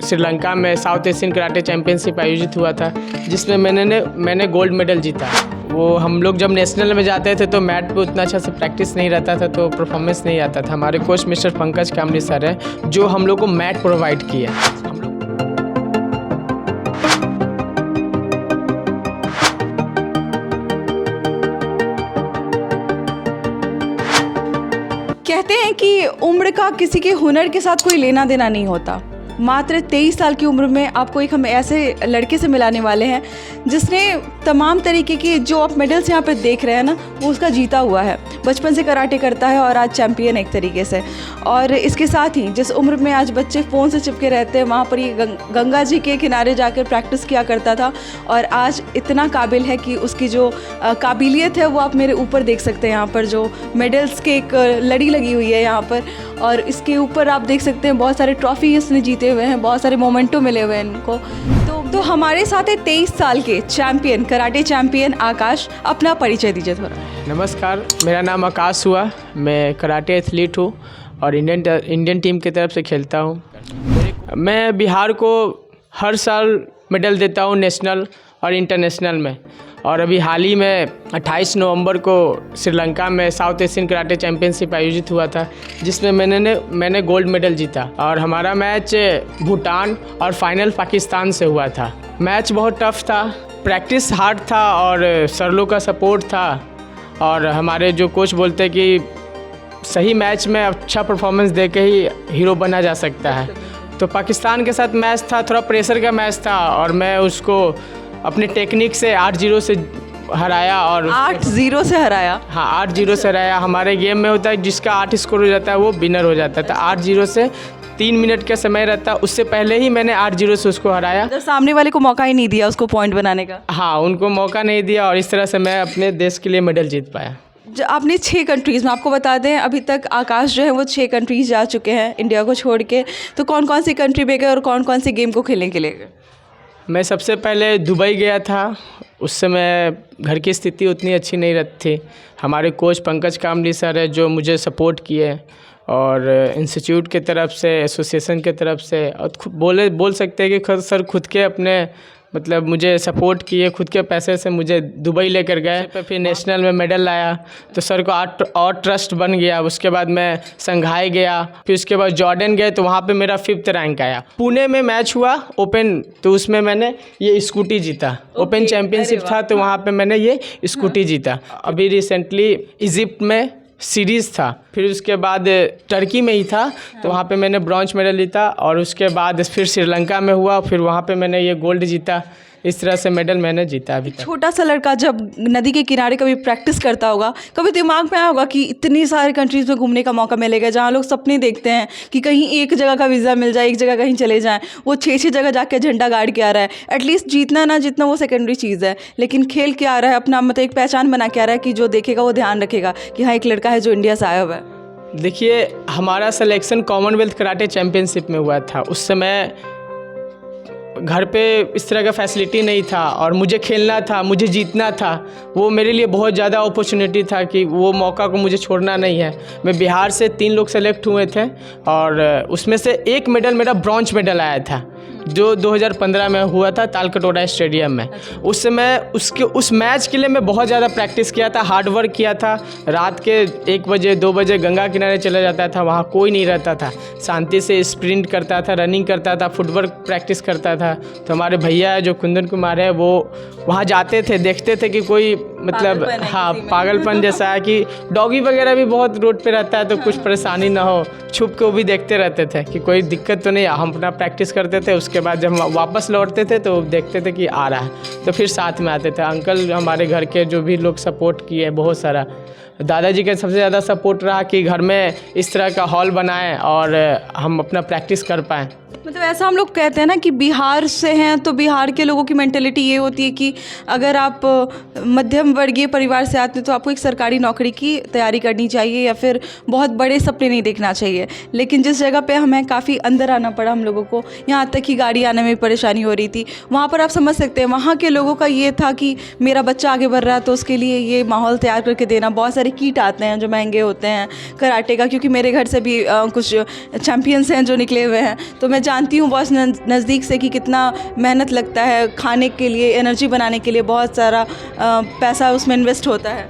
श्रीलंका में south Asian karate championship आयोजित हुआ था, जिसमें मैंने गोल्ड मेडल जीता। वो हम लोग जब नेशनल में जाते थे तो मैट पे उतना अच्छा से प्रैक्टिस नहीं रहता था, तो परफॉर्मेंस नहीं आता था। हमारे कोच मिस्टर पंकज कामली सर है जो हम लोग को मैट प्रोवाइड किया। कहते हैं कि उम्र का किसी के हुनर के साथ कोई लेना देना नहीं होता। मात्र 23 साल की उम्र में आपको एक हम ऐसे लड़के से मिलाने वाले हैं जिसने तमाम तरीके के जो आप मेडल्स यहाँ पे देख रहे हैं ना, वो उसका जीता हुआ है। बचपन से कराटे करता है और आज चैम्पियन एक तरीके से। और इसके साथ ही जिस उम्र में आज बच्चे फ़ोन से चिपके रहते हैं, वहाँ पर ये गंगा जी के किनारे जाकर प्रैक्टिस किया करता था और आज इतना काबिल है कि उसकी जो काबिलियत है वो आप मेरे ऊपर देख सकते हैं। यहाँ पर जो मेडल्स के एक लड़ी लगी हुई है यहाँ पर, और इसके ऊपर आप देख सकते हैं बहुत सारे ट्रॉफी इसने जीते हुए हैं, बहुत सारे मोमेंटो मिले हुए हैं इनको। तो हमारे साथ है 23 साल के चैम्पियन, कराटे चैम्पियन आकाश। अपना परिचय दीजिए थोड़ा। नमस्कार, मेरा नाम आकाश हुआ। मैं कराटे एथलीट हूँ और इंडियन टीम की तरफ से खेलता हूँ। मैं बिहार को हर साल मेडल देता हूँ नेशनल और इंटरनेशनल में। और अभी हाल ही में 28 नवंबर को श्रीलंका में साउथ एशियन कराटे चैंपियनशिप आयोजित हुआ था, जिसमें मैंने गोल्ड मेडल जीता। और हमारा मैच भूटान और फाइनल पाकिस्तान से हुआ था। मैच बहुत टफ था, प्रैक्टिस हार्ड था और सर लोग का सपोर्ट था। और हमारे जो कोच बोलते हैं कि सही मैच में अच्छा परफॉर्मेंस दे के ही हीरो बना जा सकता है। तो पाकिस्तान के साथ मैच था, थोड़ा प्रेशर का मैच था और मैं उसको अपने टेक्निक से 8-0 से हराया। और 8-0 से हराया? हाँ, 8-0 से हराया। हमारे गेम में होता है जिसका 8 स्कोर हो जाता है वो विनर हो जाता है। तो 8-0 से 3 मिनट का समय रहता है, उससे पहले ही मैंने 8-0 से उसको हराया। तो सामने वाले को मौका ही नहीं दिया उसको पॉइंट बनाने का? हाँ, उनको मौका नहीं दिया और इस तरह से मैं अपने देश के लिए मेडल जीत पाया। आपने 6 कंट्रीज़ में, आपको बता दें अभी तक आकाश जो है वो 6 कंट्रीज़ जा चुके हैं इंडिया को छोड़ के। तो कौन कौन सी कंट्री में गए और कौन कौन से गेम को खेलने के लिए गए? मैं सबसे पहले दुबई गया था। उस समय घर की स्थिति उतनी अच्छी नहीं रहती थी। हमारे कोच पंकज कामली सर है जो मुझे सपोर्ट किए, और इंस्टीट्यूट के तरफ से, एसोसिएशन के तरफ से, और बोल सकते हैं कि सर खुद के अपने मतलब मुझे सपोर्ट किए, खुद के पैसे से मुझे दुबई लेकर गए। फिर नेशनल में मेडल लाया तो सर को और ट्रस्ट बन गया। उसके बाद मैं संघाई गया, फिर उसके बाद जॉर्डन गए तो वहाँ पे मेरा 5th रैंक आया। पुणे में मैच हुआ ओपन, तो उसमें मैंने ये स्कूटी जीता। ओपन चैम्पियनशिप था तो वहाँ पे मैंने ये स्कूटी जीता। अभी रिसेंटली इजिप्ट में सीरीज़ था, फिर उसके बाद टर्की में ही था तो वहाँ पे मैंने ब्रॉन्ज मेडल जीता। और उसके बाद फिर श्रीलंका में हुआ, फिर वहाँ पे मैंने ये गोल्ड जीता। इस तरह से मेडल मैंने जीता अभी तक। छोटा सा लड़का जब नदी के किनारे कभी प्रैक्टिस करता होगा, कभी दिमाग में आया होगा कि इतनी सारी कंट्रीज़ में घूमने का मौका मिलेगा, जहाँ लोग सपने देखते हैं कि कहीं एक जगह का वीज़ा मिल जाए, एक जगह कहीं चले जाएं, वो 6-6 जगह जाके झंडा गाड़ के आ रहा है। एटलीस्ट जीतना ना जीतना वो सेकेंडरी चीज़ है, लेकिन खेल के आ रहा है, अपना मतलब एक पहचान बना के आ रहा है कि जो देखेगा वो ध्यान रखेगा कि हाँ एक लड़का है जो इंडिया से आया हुआ है। देखिए, हमारा सिलेक्शन कॉमनवेल्थ कराटे चैम्पियनशिप में हुआ था। उस समय घर पे इस तरह का फैसिलिटी नहीं था और मुझे खेलना था, मुझे जीतना था। वो मेरे लिए बहुत ज़्यादा अपॉर्चुनिटी था कि वो मौका को मुझे छोड़ना नहीं है। मैं बिहार से 3 लोग सेलेक्ट हुए थे और उसमें से एक मेडल मेरा ब्रॉन्ज मेडल आया था जो 2015 में हुआ था तालकटोरा स्टेडियम में। उस समय उस मैच के लिए मैं बहुत ज़्यादा प्रैक्टिस किया था, हार्ड वर्क किया था। रात के 1 बजे 2 बजे गंगा किनारे चला जाता था, वहाँ कोई नहीं रहता था, शांति से स्प्रिंट करता था, रनिंग करता था, फुटवर्क प्रैक्टिस करता था। तो हमारे भैया है जो कुंदन कुमार है, वो वहाँ जाते थे, देखते थे कि कोई मतलब हाँ पागलपन जैसा है कि डॉगी वगैरह भी बहुत रोड पे रहता है तो कुछ परेशानी ना हो, छुप के वो भी देखते रहते थे कि कोई दिक्कत तो नहीं। हम अपना प्रैक्टिस करते थे, उसके बाद जब हम वापस लौटते थे तो देखते थे कि आ रहा है तो फिर साथ में आते थे। अंकल हमारे घर के जो भी लोग सपोर्ट किए बहुत सारा, दादाजी का सबसे ज़्यादा सपोर्ट रहा कि घर में इस तरह का हॉल बनाएं और हम अपना प्रैक्टिस कर पाएँ। मतलब ऐसा हम लोग कहते हैं ना कि बिहार से हैं तो बिहार के लोगों की मेंटेलिटी ये होती है कि अगर आप मध्यम वर्गीय परिवार से आते हैं तो आपको एक सरकारी नौकरी की तैयारी करनी चाहिए या फिर बहुत बड़े सपने नहीं देखना चाहिए। लेकिन जिस जगह पे हमें काफ़ी अंदर आना पड़ा हम लोगों को, यहाँ तक कि गाड़ी आने में परेशानी हो रही थी, वहाँ पर आप समझ सकते हैं वहाँ के लोगों का ये था कि मेरा बच्चा आगे बढ़ रहा है तो उसके लिए ये माहौल तैयार करके देना, बहुत सारी सारे किट आते हैं जो महंगे होते हैं कराटे का, क्योंकि मेरे घर से भी कुछ चैम्पियंस हैं जो निकले हुए हैं, तो मैं जानती हूँ बहुत नज़दीक से कि कितना मेहनत लगता है खाने के लिए, एनर्जी बनाने के लिए, बहुत सारा पैसा उसमें इन्वेस्ट होता है।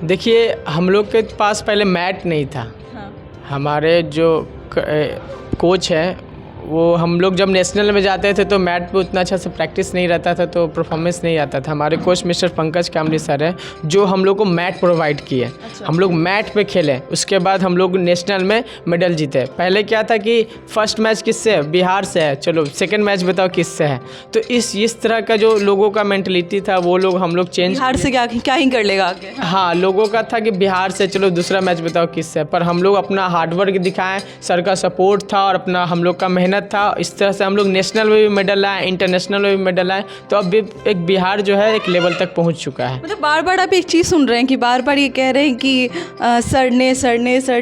देखिए, हम लोग के पास पहले मैट नहीं था। हाँ। हमारे जो कोच है वो, हम लोग जब नेशनल में जाते थे तो मैट पे उतना अच्छा से प्रैक्टिस नहीं रहता था, तो परफॉर्मेंस नहीं आता था। हमारे कोच मिस्टर पंकज कामली सर है जो हम लोग को मैट प्रोवाइड किए। अच्छा। हम लोग मैट पे खेले, उसके बाद हम लोग नेशनल में मेडल जीते। पहले क्या था कि फर्स्ट मैच किससे है, बिहार से है, चलो सेकंड मैच बताओ किससे है। तो इस तरह का जो लोगों का मेंटलिटी था वो लोग हम लोग चेंज। बिहार से क्या ही कर लेगा आगे। हाँ, लोगों का था कि बिहार से, चलो दूसरा मैच बताओ किससे। पर हम लोग अपना हार्डवर्क दिखाएं, सर का सपोर्ट था और अपना हम लोग का मेहनत था। इस तरह से हम लोग नेशनल में भी मेडल लाए, इंटरनेशनल में भी मेडल लाए। तो अब भी एक बिहार जो है एक लेवल तक पहुंच चुका है। मतलब बार बार आप एक चीज़ सुन रहे हैं कि बार बार ये कह रहे हैं कि सर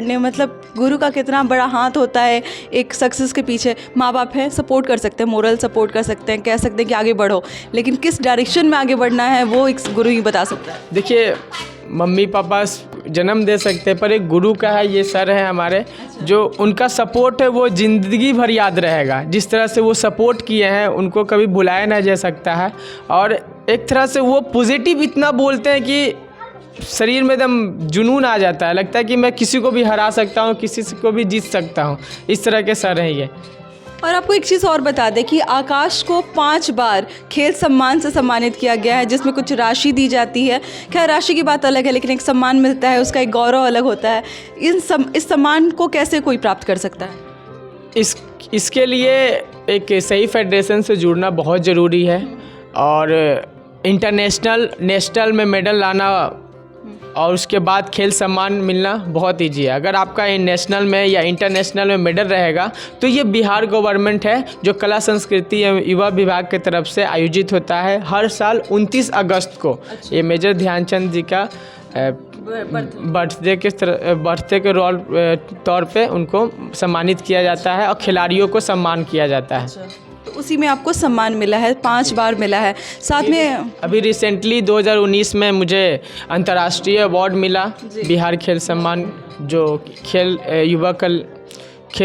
ने मतलब गुरु का कितना बड़ा हाथ होता है एक सक्सेस के पीछे। माँ बाप है, सपोर्ट कर सकते हैं, मोरल सपोर्ट कर सकते हैं, कह सकते हैं कि आगे बढ़ो, लेकिन किस डायरेक्शन में आगे बढ़ना है वो एक गुरु ही बता सकता है। देखिए, मम्मी पापा जन्म दे सकते हैं पर एक गुरु का है, ये सर है हमारे, जो उनका सपोर्ट है वो ज़िंदगी भर याद रहेगा। जिस तरह से वो सपोर्ट किए हैं उनको कभी भुलाया ना जा सकता है। और एक तरह से वो पॉजिटिव इतना बोलते हैं कि शरीर में एकदम जुनून आ जाता है, लगता है कि मैं किसी को भी हरा सकता हूँ, किसी को भी जीत सकता हूँ। इस तरह के सर हैं ये। और आपको एक चीज़ और बता दें कि आकाश को 5 बार खेल सम्मान से सम्मानित किया गया है, जिसमें कुछ राशि दी जाती है। खैर, राशि की बात अलग है, लेकिन एक सम्मान मिलता है, उसका एक गौरव अलग होता है। इस सम्मान को कैसे कोई प्राप्त कर सकता है? इसके लिए एक सही फेडरेशन से जुड़ना बहुत ज़रूरी है और नेशनल में मेडल लाना और उसके बाद खेल सम्मान मिलना बहुत ईजी है। अगर आपका नेशनल में या इंटरनेशनल में मेडल रहेगा तो ये बिहार गवर्नमेंट है जो कला संस्कृति एवं युवा विभाग की तरफ से आयोजित होता है हर साल 29 अगस्त को। ये मेजर ध्यानचंद जी का बर्थडे के तौर पे उनको सम्मानित किया जाता है और खिलाड़ियों को सम्मान किया जाता है। तो उसी में आपको सम्मान मिला है, 5 बार मिला है। साथ में अभी रिसेंटली 2019 में मुझे अंतर्राष्ट्रीय अवार्ड मिला, बिहार खेल सम्मान, जो खेल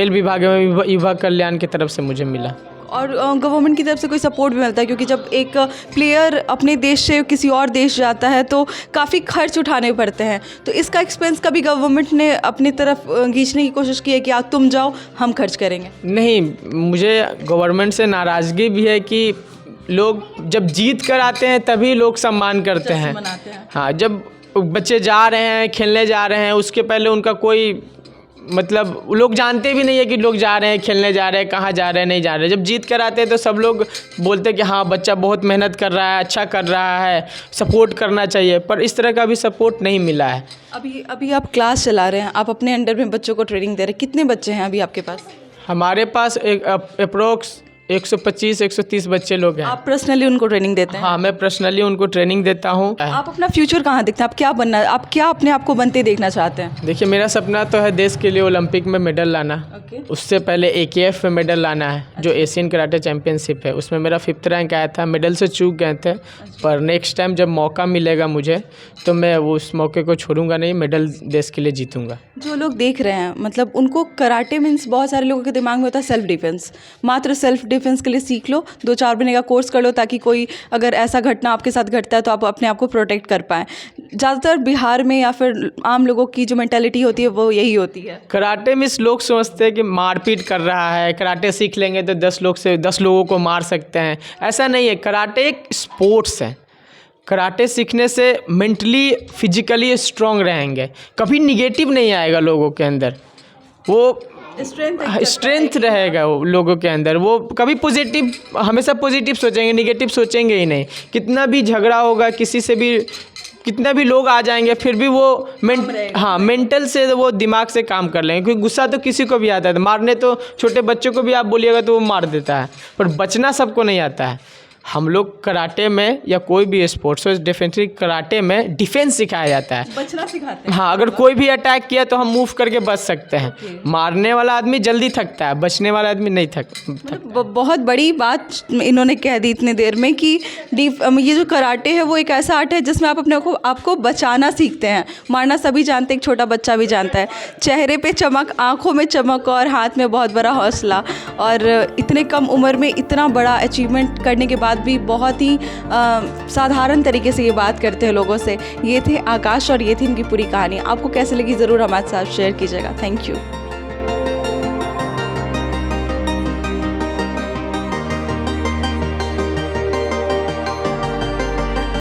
विभाग में युवा कल्याण की तरफ से मुझे मिला। और गवर्नमेंट की तरफ से कोई सपोर्ट भी मिलता है, क्योंकि जब एक प्लेयर अपने देश से किसी और देश जाता है तो काफ़ी खर्च उठाने पड़ते हैं। तो इसका एक्सपेंस कभी गवर्नमेंट ने अपनी तरफ खींचने की कोशिश की है कि तुम जाओ, हम खर्च करेंगे? नहीं, मुझे गवर्नमेंट से नाराज़गी भी है कि लोग जब जीत कर आते हैं तभी लोग सम्मान करते हैं। हाँ, जब बच्चे जा रहे हैं, खेलने जा रहे हैं, उसके पहले उनका कोई मतलब लोग जानते भी नहीं है कि लोग जा रहे हैं, खेलने जा रहे हैं, कहाँ जा रहे हैं, नहीं जा रहे हैं। जब जीत कर आते हैं तो सब लोग बोलते हैं कि हाँ, बच्चा बहुत मेहनत कर रहा है, अच्छा कर रहा है, सपोर्ट करना चाहिए। पर इस तरह का भी सपोर्ट नहीं मिला है। अभी आप क्लास चला रहे हैं, आप अपने अंडर में बच्चों को ट्रेनिंग दे रहे हैं। कितने बच्चे हैं अभी आपके पास? हमारे पास एक अप्रोक्स 125-130 बच्चे लोग हैं। आप पर्सनली उनको ट्रेनिंग देते हैं? हाँ, मैं पर्सनली उनको ट्रेनिंग देता हूँ। आप अपना फ्यूचर कहाँ देखते हैं? आप क्या बनना, आप क्या अपने आप को बनते देखना चाहते हैं? देखिए, मेरा सपना तो है देश के लिए ओलंपिक में मेडल लाना। उससे पहले AKF में मेडल लाना है, जो एशियन कराटे चैम्पियनशिप है, उसमें मेरा 5th रैंक आया था। मेडल से चूक गए थे, पर नेक्स्ट टाइम जब मौका मिलेगा मुझे तो मैं उस मौके को छोड़ूंगा नहीं, मेडल देश के लिए जीतूंगा। जो लोग देख रहे हैं, मतलब उनको कराटे मीन्स, बहुत सारे लोगों के दिमाग में होता है सेल्फ डिफेंस। मात्र सेल्फ डिफेंस के लिए सीख लो, 2-4 महीने का कोर्स कर लो, ताकि कोई अगर ऐसा घटना आपके साथ घटता है तो आप अपने आप को प्रोटेक्ट कर पाएँ। ज़्यादातर बिहार में या फिर आम लोगों की जो मेंटालिटी होती है वो यही होती है। कराटे में लोग सोचते हैं कि मारपीट कर रहा है, कराटे सीख लेंगे तो 10 लोगों को मार सकते हैं। ऐसा नहीं है। कराटे एक स्पोर्ट्स है। कराटे सीखने से मेंटली फिजिकली स्ट्रांग रहेंगे, कभी निगेटिव नहीं आएगा लोगों के अंदर, वो स्ट्रेंथ रहेगा वो लोगों के अंदर। वो कभी पॉजिटिव, हमेशा पॉजिटिव सोचेंगे, निगेटिव सोचेंगे ही नहीं। कितना भी झगड़ा होगा, किसी से भी कितना भी लोग आ जाएंगे, फिर भी वो मेंटल से वो दिमाग से काम कर लेंगे। क्योंकि गुस्सा तो किसी को भी आता है, मारने तो छोटे बच्चों को भी आप बोलिएगा तो वो मार देता है, पर बचना सबको नहीं आता है। हम लोग कराटे में या कोई भी स्पोर्ट्स हो, डेफिनेटली कराटे में डिफेंस सिखाया जाता है। बचना सिखाते हैं। हाँ, अगर कोई भी अटैक किया तो हम मूव करके बच सकते हैं। मारने वाला आदमी जल्दी थकता है, बचने वाला आदमी नहीं थकता। बहुत बड़ी बात इन्होंने कह दी इतनी देर में कि ये जो कराटे है वो एक ऐसा आर्ट है जिसमें आप अपने को आपको बचाना सीखते हैं। मारना सभी जानते हैं, एक छोटा बच्चा भी जानता है। चेहरे पे चमक, आंखों में चमक और हाथ में बहुत बड़ा हौसला, और इतने कम उम्र में इतना बड़ा अचीवमेंट करने के बाद भी बहुत ही साधारण तरीके से ये बात करते हैं लोगों से। ये थे आकाश और ये थी इनकी पूरी कहानी। आपको कैसे लगी ज़रूर हमारे साथ शेयर कीजिएगा। Thank you.